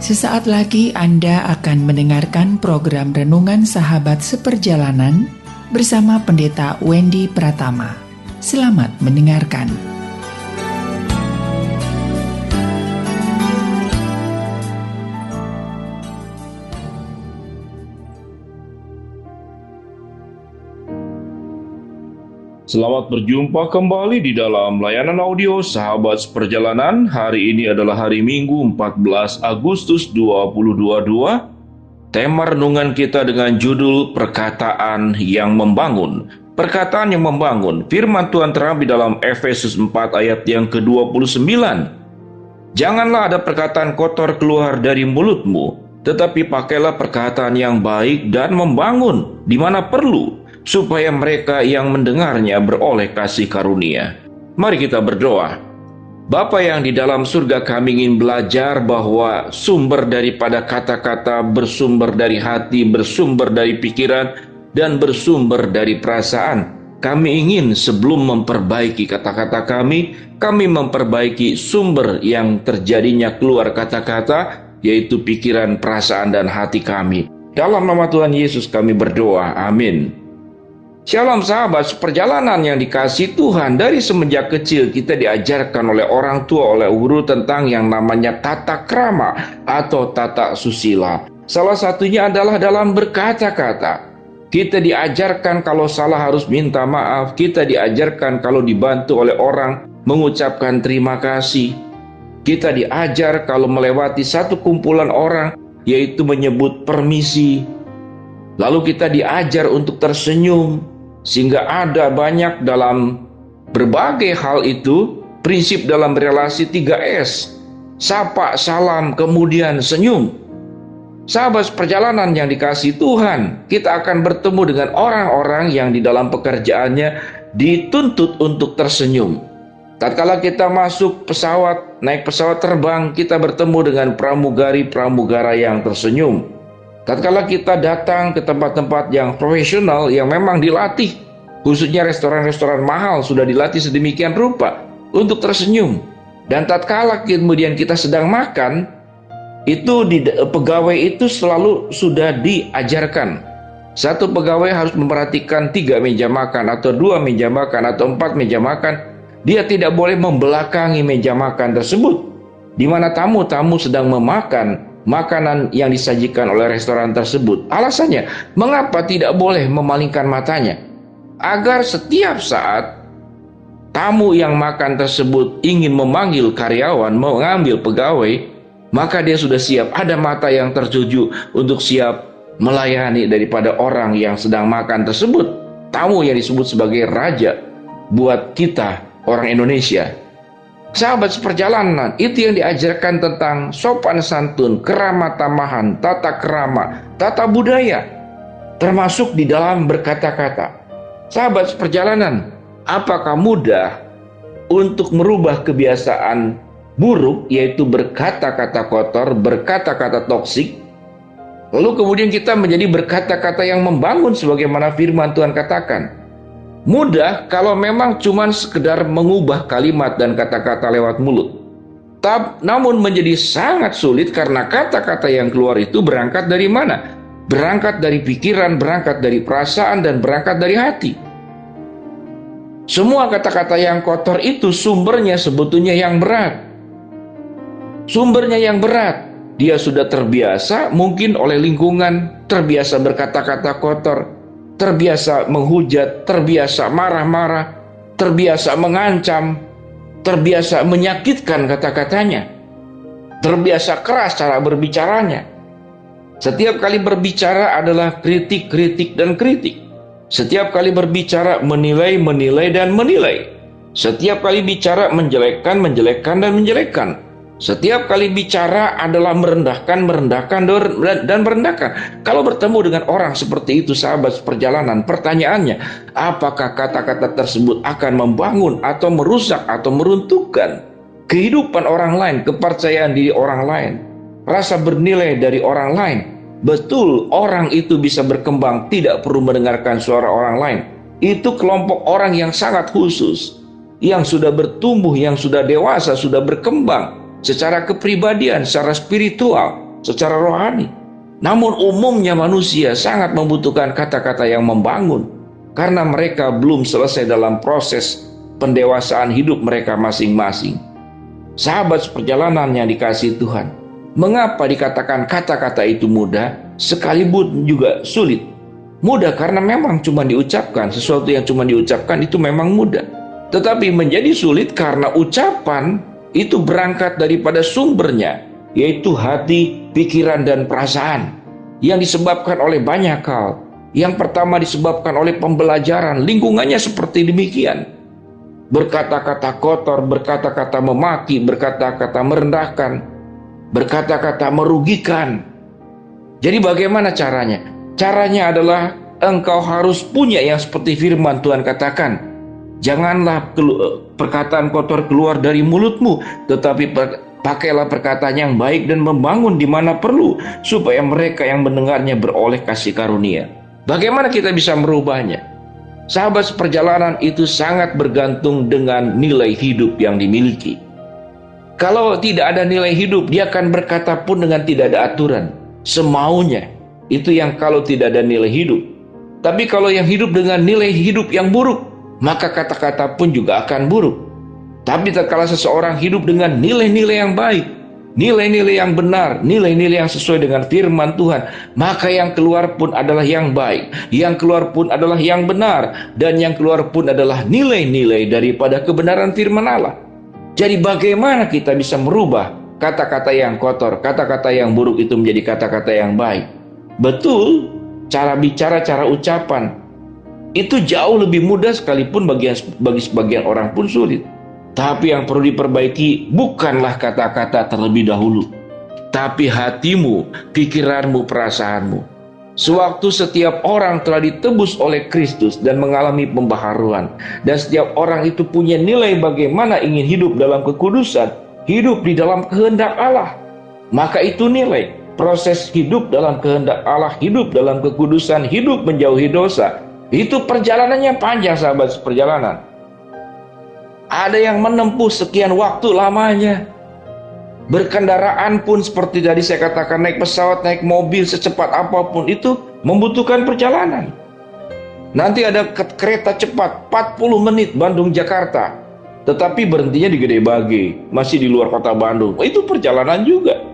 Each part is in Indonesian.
Sesaat lagi Anda akan mendengarkan program Renungan Sahabat Seperjalanan bersama Pendeta Wendy Pratama. Selamat mendengarkan. Selamat berjumpa kembali di dalam layanan audio Sahabat Seperjalanan. Hari ini adalah hari Minggu 14 Agustus 2022. Tema renungan kita dengan judul Perkataan yang Membangun. Perkataan yang membangun. Firman Tuhan terambil dalam Efesus 4 ayat yang ke-29. Janganlah ada perkataan kotor keluar dari mulutmu, tetapi pakailah perkataan yang baik dan membangun di mana perlu, supaya mereka yang mendengarnya beroleh kasih karunia. Mari kita berdoa. Bapa yang di dalam surga, kami ingin belajar bahwa sumber daripada kata-kata bersumber dari hati, bersumber dari pikiran, dan bersumber dari perasaan. Kami ingin sebelum memperbaiki kata-kata kami memperbaiki sumber yang terjadinya keluar kata-kata, yaitu pikiran, perasaan, dan hati kami. Dalam nama Tuhan Yesus kami berdoa. Amin. Shalom sahabat seperjalanan yang dikasihi Tuhan. Dari semenjak kecil kita diajarkan oleh orang tua, oleh guru tentang yang namanya tata krama atau tata susila. Salah satunya adalah dalam berkata-kata. Kita diajarkan kalau salah harus minta maaf. Kita diajarkan kalau dibantu oleh orang mengucapkan terima kasih. Kita diajar kalau melewati satu kumpulan orang yaitu menyebut permisi. Lalu kita diajar untuk tersenyum, sehingga ada banyak dalam berbagai hal itu prinsip dalam relasi 3S. Sapa, salam, kemudian senyum. Sahabat perjalanan yang dikasihi Tuhan, kita akan bertemu dengan orang-orang yang di dalam pekerjaannya dituntut untuk tersenyum. Tatkala kita masuk pesawat, naik pesawat terbang, kita bertemu dengan pramugari-pramugara yang tersenyum. Tatkala kita datang ke tempat-tempat yang profesional yang memang dilatih, khususnya restoran-restoran mahal sudah dilatih sedemikian rupa untuk tersenyum. Dan tatkala kemudian kita sedang makan, itu pegawai itu selalu sudah diajarkan. Satu pegawai harus memperhatikan 3 meja makan atau 2 meja makan atau 4 meja makan. Dia tidak boleh membelakangi meja makan tersebut, di mana tamu-tamu sedang memakan makanan yang disajikan oleh restoran tersebut. Alasannya, mengapa tidak boleh memalingkan matanya? Agar setiap saat tamu yang makan tersebut ingin memanggil karyawan, mengambil pegawai, maka dia sudah siap, ada mata yang tertuju untuk siap melayani daripada orang yang sedang makan tersebut. Tamu yang disebut sebagai raja buat kita orang Indonesia. Sahabat seperjalanan, itu yang diajarkan tentang sopan santun, kerama tamahan, tata kerama, tata budaya, termasuk di dalam berkata-kata. Sahabat seperjalanan, apakah mudah untuk merubah kebiasaan buruk, yaitu berkata-kata kotor, berkata-kata toksik, lalu kemudian kita menjadi berkata-kata yang membangun sebagaimana firman Tuhan katakan? Mudah kalau memang cuma sekedar mengubah kalimat dan kata-kata lewat mulut. Namun menjadi sangat sulit karena kata-kata yang keluar itu berangkat dari mana? Berangkat dari pikiran, berangkat dari perasaan, dan berangkat dari hati. Semua kata-kata yang kotor itu sumbernya sebetulnya yang berat. Sumbernya yang berat. Dia sudah terbiasa mungkin oleh lingkungan, terbiasa berkata-kata kotor, terbiasa menghujat, terbiasa marah-marah, terbiasa mengancam, terbiasa menyakitkan kata-katanya, terbiasa keras cara berbicaranya. Setiap kali berbicara adalah kritik, kritik, dan kritik. Setiap kali berbicara menilai, menilai, dan menilai. Setiap kali bicara menjelekkan, menjelekkan, dan menjelekkan. Setiap kali bicara adalah merendahkan, merendahkan, dan merendahkan. Kalau bertemu dengan orang seperti itu, sahabat seperjalanan, pertanyaannya, apakah kata-kata tersebut akan membangun atau merusak atau meruntuhkan kehidupan orang lain, kepercayaan diri orang lain, rasa bernilai dari orang lain? Betul, orang itu bisa berkembang, tidak perlu mendengarkan suara orang lain. Itu kelompok orang yang sangat khusus, yang sudah bertumbuh, yang sudah dewasa, sudah berkembang secara kepribadian, secara spiritual. secara rohani. Namun umumnya manusia sangat membutuhkan kata-kata yang membangun, karena mereka belum selesai dalam proses pendewasaan hidup mereka masing-masing. Sahabat seperjalanan yang dikasihi Tuhan, mengapa dikatakan kata-kata itu mudah, sekalipun juga sulit? Mudah karena memang cuma diucapkan, sesuatu yang cuma diucapkan itu memang mudah. Tetapi menjadi sulit karena ucapan itu berangkat daripada sumbernya, yaitu hati, pikiran, dan perasaan, yang disebabkan oleh banyak hal. Yang pertama disebabkan oleh pembelajaran, lingkungannya seperti demikian. Berkata-kata kotor, berkata-kata memaki, berkata-kata merendahkan, berkata-kata merugikan. Jadi bagaimana caranya? Caranya adalah engkau harus punya yang seperti firman Tuhan katakan. Janganlah perkataan kotor keluar dari mulutmu, tetapi pakailah perkataan yang baik dan membangun di mana perlu, supaya mereka yang mendengarnya beroleh kasih karunia. Bagaimana kita bisa merubahnya? Sahabat seperjalanan, itu sangat bergantung dengan nilai hidup yang dimiliki. Kalau tidak ada nilai hidup, dia akan berkata pun dengan tidak ada aturan, semaunya. Itu yang kalau tidak ada nilai hidup. Tapi kalau yang hidup dengan nilai hidup yang buruk, maka kata-kata pun juga akan buruk. Tapi tatkala seseorang hidup dengan nilai-nilai yang baik, nilai-nilai yang benar, nilai-nilai yang sesuai dengan firman Tuhan, maka yang keluar pun adalah yang baik, yang keluar pun adalah yang benar, dan yang keluar pun adalah nilai-nilai daripada kebenaran firman Allah. Jadi bagaimana kita bisa merubah kata-kata yang kotor, kata-kata yang buruk itu menjadi kata-kata yang baik? Betul, cara bicara, cara ucapan itu jauh lebih mudah, sekalipun bagi sebagian orang pun sulit. Tapi yang perlu diperbaiki bukanlah kata-kata terlebih dahulu, tapi hatimu, pikiranmu, perasaanmu. Sewaktu setiap orang telah ditebus oleh Kristus dan mengalami pembaharuan, dan setiap orang itu punya nilai bagaimana ingin hidup dalam kekudusan, hidup di dalam kehendak Allah, maka itu nilai proses hidup dalam kehendak Allah, hidup dalam kekudusan, hidup menjauhi dosa. Itu perjalanannya panjang, sahabat seperjalanan. Ada yang menempuh sekian waktu lamanya. Berkendaraan pun seperti tadi saya katakan, naik pesawat, naik mobil, secepat apapun itu membutuhkan perjalanan. Nanti ada kereta cepat 40 menit Bandung-Jakarta, tetapi berhentinya di Gede Bage, masih di luar kota Bandung. Itu perjalanan juga.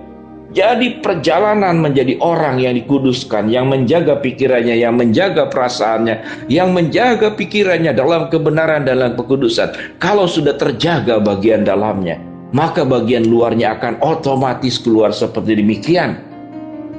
Jadi perjalanan menjadi orang yang dikuduskan, yang menjaga pikirannya, yang menjaga perasaannya, yang menjaga pikirannya dalam kebenaran, dalam kekudusan. Kalau sudah terjaga bagian dalamnya, maka bagian luarnya akan otomatis keluar seperti demikian.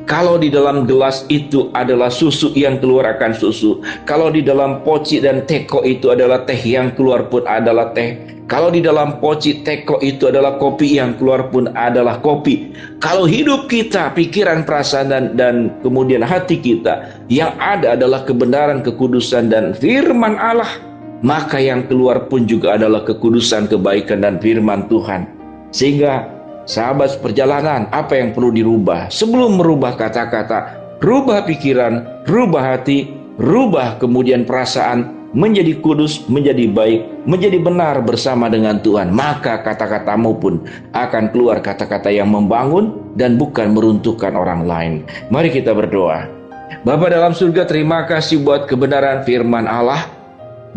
Kalau di dalam gelas itu adalah susu, yang keluar akan susu. Kalau di dalam poci dan teko itu adalah teh, yang keluar pun adalah teh. Kalau di dalam poci teko itu adalah kopi, yang keluar pun adalah kopi. Kalau hidup kita, pikiran, perasaan, dan kemudian hati kita, yang ada adalah kebenaran, kekudusan, dan firman Allah, maka yang keluar pun juga adalah kekudusan, kebaikan, dan firman Tuhan. Sehingga sahabat seperjalanan, apa yang perlu dirubah? Sebelum merubah kata-kata, rubah pikiran, rubah hati, rubah kemudian perasaan, menjadi kudus, menjadi baik, menjadi benar bersama dengan Tuhan. Maka kata-katamu pun akan keluar kata-kata yang membangun dan bukan meruntuhkan orang lain. Mari kita berdoa. Bapa dalam surga, terima kasih buat kebenaran firman Allah.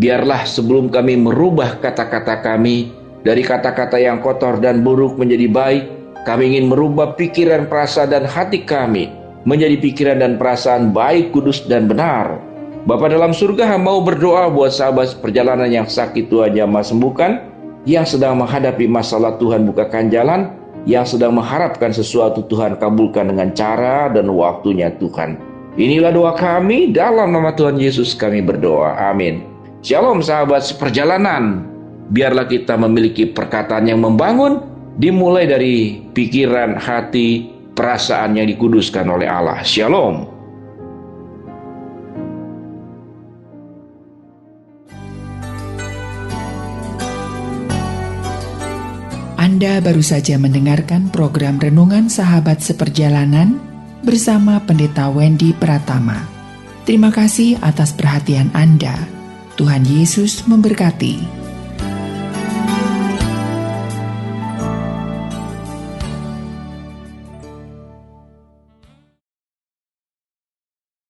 Biarlah sebelum kami merubah kata-kata kami dari kata-kata yang kotor dan buruk menjadi baik, kami ingin merubah pikiran, perasaan, dan hati kami menjadi pikiran dan perasaan baik, kudus, dan benar. Bapa dalam surga, hamba mau berdoa buat sahabat perjalanan yang sakit, Tuhan jamah sembuhkan, yang sedang menghadapi masalah, Tuhan bukakan jalan, yang sedang mengharapkan sesuatu, Tuhan kabulkan dengan cara dan waktunya, Tuhan. Inilah doa kami, dalam nama Tuhan Yesus kami berdoa, amin. Shalom sahabat seperjalanan. Biarlah kita memiliki perkataan yang membangun, dimulai dari pikiran, hati, perasaan yang dikuduskan oleh Allah. Shalom. Anda baru saja mendengarkan program Renungan Sahabat Seperjalanan bersama Pendeta Wendy Pratama. Terima kasih atas perhatian Anda. Tuhan Yesus memberkati.